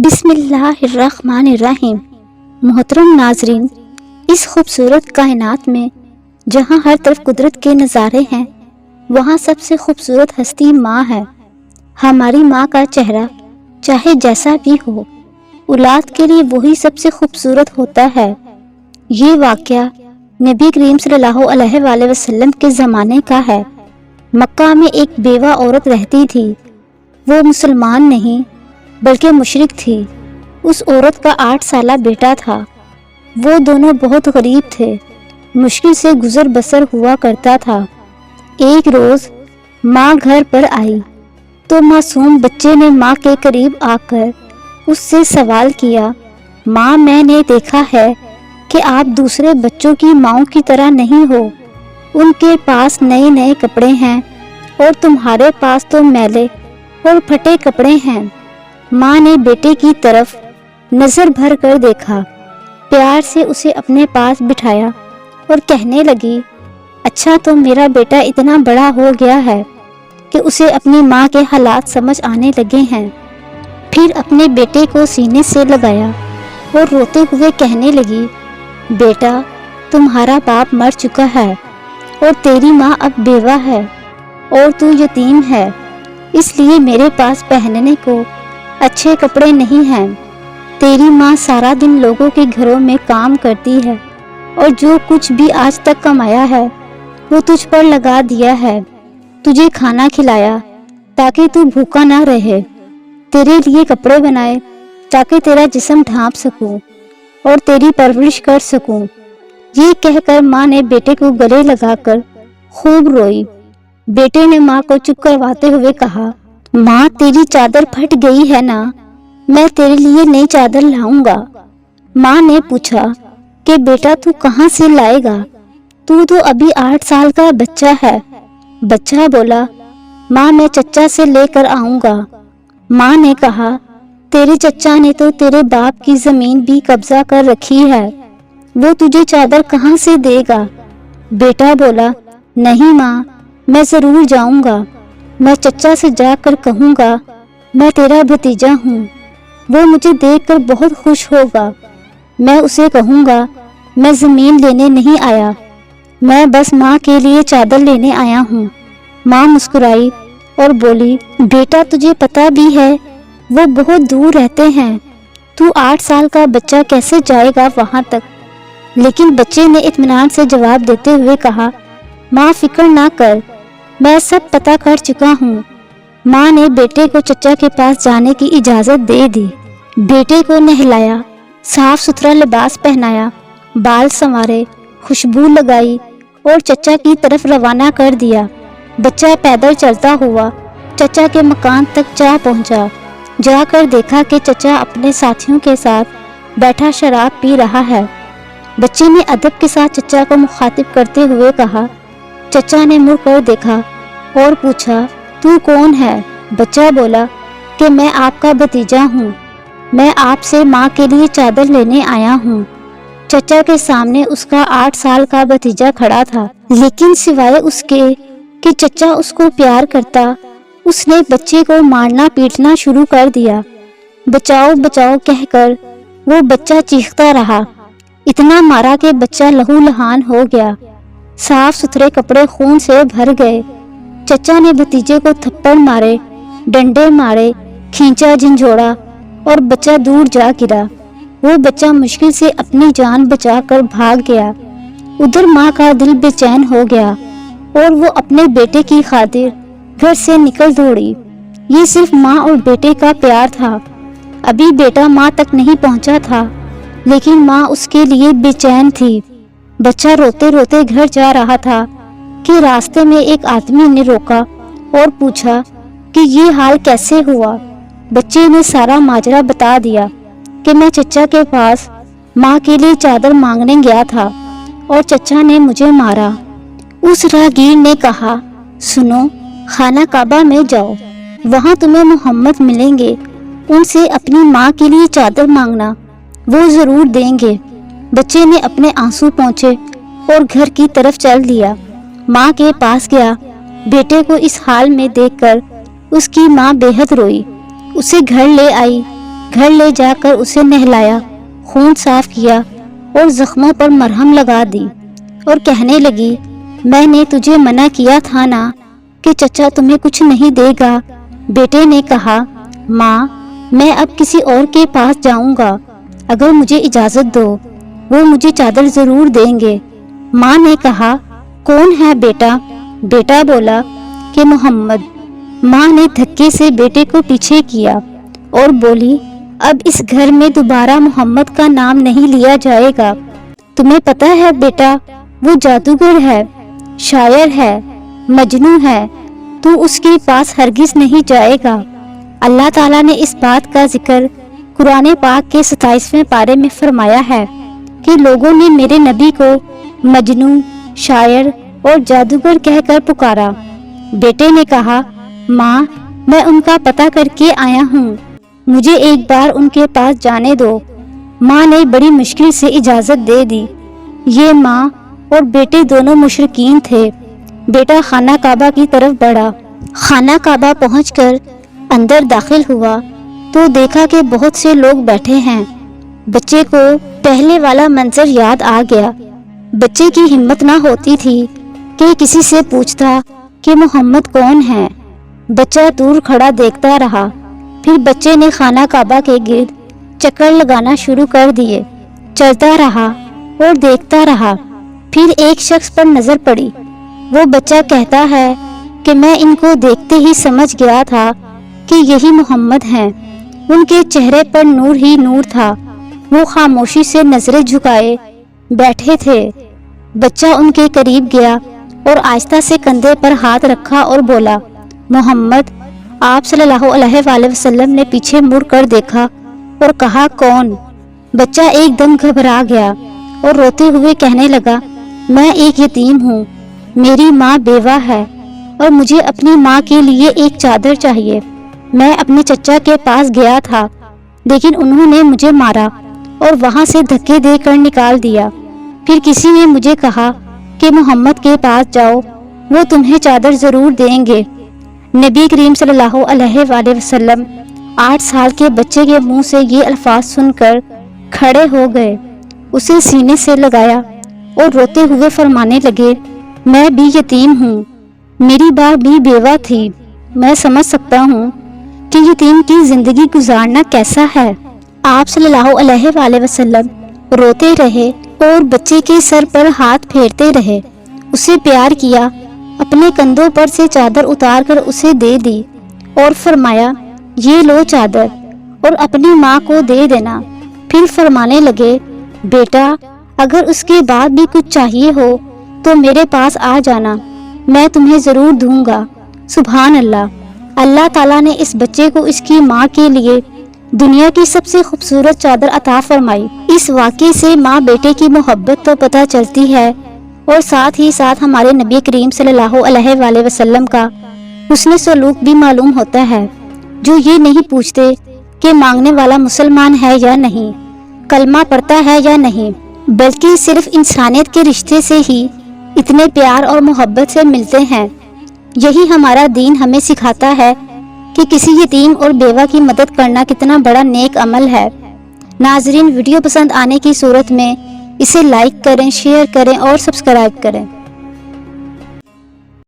بسم اللہ الرحمن الرحیم۔ محترم ناظرین، اس خوبصورت کائنات میں جہاں ہر طرف قدرت کے نظارے ہیں، وہاں سب سے خوبصورت ہستی ماں ہے۔ ہماری ماں کا چہرہ چاہے جیسا بھی ہو، اولاد کے لیے وہی سب سے خوبصورت ہوتا ہے۔ یہ واقعہ نبی کریم صلی اللہ علیہ وآلہ وسلم کے زمانے کا ہے۔ مکہ میں ایک بیوہ عورت رہتی تھی۔ وہ مسلمان نہیں بلکہ مشرک تھی۔ اس عورت کا 8 سالہ بیٹا تھا۔ وہ دونوں بہت غریب تھے، مشکل سے گزر بسر ہوا کرتا تھا۔ ایک روز ماں گھر پر آئی تو معصوم بچے نے ماں کے قریب آ کر اس سے سوال کیا، ماں، میں نے دیکھا ہے کہ آپ دوسرے بچوں کی ماؤں کی طرح نہیں ہو۔ ان کے پاس نئے نئے کپڑے ہیں اور تمہارے پاس تو میلے اور پھٹے کپڑے ہیں۔ ماں نے بیٹے کی طرف نظر بھر کر دیکھا، پیار سے اسے اپنے پاس بٹھایا اور کہنے لگی، اچھا تو میرا بیٹا اتنا بڑا ہو گیا ہے کہ اسے اپنی ماں کے حالات سمجھ آنے لگے ہیں۔ پھر اپنے بیٹے کو سینے سے لگایا اور روتے ہوئے کہنے لگی، بیٹا، تمہارا باپ مر چکا ہے اور تیری ماں اب بیوہ ہے اور تو یتیم ہے، اس لیے میرے پاس پہننے کو اچھے کپڑے نہیں ہیں۔ تیری ماں سارا دن لوگوں کے گھروں میں کام کرتی ہے اور جو کچھ بھی آج تک کمایا ہے وہ تجھ پر لگا دیا ہے۔ تجھے کھانا کھلایا تاکہ تو بھوکا نہ رہے، تیرے لیے کپڑے بنائے تاکہ تیرا جسم ڈھانپ سکوں اور تیری پرورش کر سکوں۔ یہ کہہ کر ماں نے بیٹے کو گلے لگا کر خوب روئی۔ بیٹے نے ماں کو چپ کرواتے ہوئے کہا، ماں، تیری چادر پھٹ گئی ہے نا، میں تیرے لیے نئی چادر لاؤں گا۔ ماں نے پوچھا کہ بیٹا تو کہاں سے لائے گا، تو ابھی 8 سال کا بچہ ہے۔ بچہ بولا، ماں میں چچا سے لے کر آؤں گا۔ ماں نے کہا، تیرے چچا نے تو تیرے باپ کی زمین بھی قبضہ کر رکھی ہے، وہ تجھے چادر کہاں سے دے گا؟ بیٹا بولا، نہیں ماں، میں ضرور جاؤں گا، میں چچا سے جا کر کہوں گا میں تیرا بھتیجا ہوں، وہ مجھے دیکھ کر بہت خوش ہوگا۔ میں اسے کہوں گا میں زمین لینے نہیں آیا، میں بس ماں کے لیے چادر لینے آیا ہوں۔ ماں مسکرائی اور بولی، بیٹا تجھے پتا بھی ہے وہ بہت دور رہتے ہیں، تو 8 سال کا بچہ کیسے جائے گا وہاں تک؟ لیکن بچے نے اطمینان سے جواب دیتے ہوئے کہا، ماں فکر نہ کر، میں سب پتہ کر چکا ہوں۔ ماں نے بیٹے کو چچا کے پاس جانے کی اجازت دے دی۔ بیٹے کو نہلایا، صاف ستھرا لباس پہنایا، بال سنوارے، خوشبو لگائی اور چچا کی طرف روانہ کر دیا۔ بچہ پیدل چلتا ہوا چچا کے مکان تک جا پہنچا۔ جا کر دیکھا کہ چچا اپنے ساتھیوں کے ساتھ بیٹھا شراب پی رہا ہے۔ بچے نے ادب کے ساتھ چچا کو مخاطب کرتے ہوئے کہا، چچا نے مڑ کر دیکھا اور پوچھا، تو کون ہے؟ بچہ بولا کہ میں آپ کا بھتیجا ہوں، میں آپ سے ماں کے لیے چادر لینے آیا ہوں۔ چچا کے سامنے اس کا 8 سال کا بھتیجا کھڑا تھا، لیکن سوائے اس کے کہ چچا اس کو پیار کرتا، اس نے بچے کو مارنا پیٹنا شروع کر دیا۔ بچاؤ بچاؤ کہہ کر وہ بچہ چیختا رہا، اتنا مارا کہ بچہ لہو لہان ہو گیا، صاف ستھرے کپڑے خون سے بھر گئے۔ چچا نے بھتیجے کو تھپڑ مارے، ڈنڈے مارے، کھینچا جھنجھوڑا اور بچہ دور جا گرا۔ وہ بچہ مشکل سے اپنی جان بچا کر بھاگ گیا۔ ادھر ماں کا دل بے چین ہو گیا اور وہ اپنے بیٹے کی خاطر گھر سے نکل دوڑی۔ یہ صرف ماں اور بیٹے کا پیار تھا۔ ابھی بیٹا ماں تک نہیں پہنچا تھا، لیکن ماں اس کے لیے بے چین تھی۔ بچہ روتے روتے گھر جا رہا تھا کہ راستے میں ایک آدمی نے روکا اور پوچھا کہ یہ حال کیسے ہوا؟ بچے نے سارا ماجرا بتا دیا کہ میں چچا کے پاس ماں کے لیے چادر مانگنے گیا تھا اور چچا نے مجھے مارا۔ اس راہگیر نے کہا، سنو، خانہ کعبہ میں جاؤ، وہاں تمہیں محمد ملیں گے، ان سے اپنی ماں کے لیے چادر مانگنا، وہ ضرور دیں گے۔ بچے نے اپنے آنسو پونچھے اور گھر کی طرف چل دیا۔ ماں کے پاس گیا۔ بیٹے کو اس حال میں دیکھ کر اس کی ماں بے حد روئی، اسے گھر لے آئی۔ گھر لے جا کر اسے نہلایا، خون صاف کیا اور زخموں پر مرہم لگا دی اور کہنے لگی، میں نے تجھے منع کیا تھا نا کہ چچا تمہیں کچھ نہیں دے گا۔ بیٹے نے کہا، ماں میں اب کسی اور کے پاس جاؤں گا، اگر مجھے اجازت دو، وہ مجھے چادر ضرور دیں گے۔ ماں نے کہا، کون ہے بیٹا؟ بیٹا بولا کہ محمد۔ ماں نے دھکے سے بیٹے کو پیچھے کیا اور بولی، اب اس گھر میں دوبارہ محمد کا نام نہیں لیا جائے گا۔ تمہیں پتہ ہے بیٹا، وہ جادوگر ہے، شاعر ہے، مجنوں ہے، تو اس کے پاس ہرگز نہیں جائے گا۔ اللہ تعالیٰ نے اس بات کا ذکر قرآن پاک کے 27ویں پارے میں فرمایا ہے کہ لوگوں نے میرے نبی کو مجنوں، شاعر اور جادوگر کہہ کر پکارا۔ بیٹے نے کہا، ماں میں ان کا پتہ کر کے آیا ہوں، مجھے ایک بار ان کے پاس جانے دو۔ ماں نے بڑی مشکل سے اجازت دے دی۔ یہ ماں اور بیٹے دونوں مشرکین تھے۔ بیٹا خانہ کعبہ کی طرف بڑھا۔ خانہ کعبہ پہنچ کر اندر داخل ہوا تو دیکھا کہ بہت سے لوگ بیٹھے ہیں۔ بچے کو پہلے والا منظر یاد آ گیا۔ بچے کی ہمت نہ ہوتی تھی کہ کسی سے پوچھتا کہ محمد کون ہے۔ بچہ دور کھڑا دیکھتا رہا۔ پھر بچے نے خانہ کعبہ کے گرد چکر لگانا شروع کر دیے۔ چلتا رہا اور دیکھتا رہا۔ پھر ایک شخص پر نظر پڑی۔ وہ بچہ کہتا ہے کہ میں ان کو دیکھتے ہی سمجھ گیا تھا کہ یہی محمد ہیں۔ ان کے چہرے پر نور ہی نور تھا۔ وہ خاموشی سے نظریں جھکائے بیٹھے تھے۔ بچہ ان کے قریب گیا اور آہستہ سے کندھے پر ہاتھ رکھا اور بولا، محمد۔ آپ صلی اللہ علیہ وآلہ وسلم نے پیچھے مڑ کر دیکھا اور کہا، کون؟ بچہ ایک دم گھبرا گیا اور روتے ہوئے کہنے لگا، میں ایک یتیم ہوں، میری ماں بیوہ ہے اور مجھے اپنی ماں کے لیے ایک چادر چاہیے۔ میں اپنے چچا کے پاس گیا تھا لیکن انہوں نے مجھے مارا اور وہاں سے دھکے دے کر نکال دیا۔ پھر کسی نے مجھے کہا کہ محمد کے پاس جاؤ، وہ تمہیں چادر ضرور دیں گے۔ نبی کریم صلی اللہ علیہ وآلہ وسلم 8 سال کے بچے کے منہ سے یہ الفاظ سن کر کھڑے ہو گئے، اسے سینے سے لگایا اور روتے ہوئے فرمانے لگے، میں بھی یتیم ہوں، میری ماں بھی بیوہ تھی، میں سمجھ سکتا ہوں کہ یتیم کی زندگی گزارنا کیسا ہے۔ آپ صلی اللہ علیہ وآلہ وسلم روتے رہے اور بچے کے سر پر ہاتھ پھیرتے رہے، اسے پیار کیا، اپنے کندھوں پر سے چادر اتار کر اسے دے دی اور فرمایا، یہ لو چادر اور اپنی ماں کو دے دینا۔ پھر فرمانے لگے، بیٹا اگر اس کے بعد بھی کچھ چاہیے ہو تو میرے پاس آ جانا، میں تمہیں ضرور دوں گا۔ سبحان اللہ۔ اللہ تعالیٰ نے اس بچے کو اس کی ماں کے لیے دنیا کی سب سے خوبصورت چادر عطا فرمائی۔ اس واقعے سے ماں بیٹے کی محبت تو پتہ چلتی ہے اور ساتھ ہی ساتھ ہمارے نبی کریم صلی اللہ علیہ وآلہ وسلم کا حسن سلوک بھی معلوم ہوتا ہے، جو یہ نہیں پوچھتے کہ مانگنے والا مسلمان ہے یا نہیں، کلمہ پڑھتا ہے یا نہیں، بلکہ صرف انسانیت کے رشتے سے ہی اتنے پیار اور محبت سے ملتے ہیں۔ یہی ہمارا دین ہمیں سکھاتا ہے کہ کسی یتیم اور بیوہ کی مدد کرنا کتنا بڑا نیک عمل ہے۔ ناظرین، ویڈیو پسند آنے کی صورت میں اسے لائک کریں، شیئر کریں اور سبسکرائب کریں۔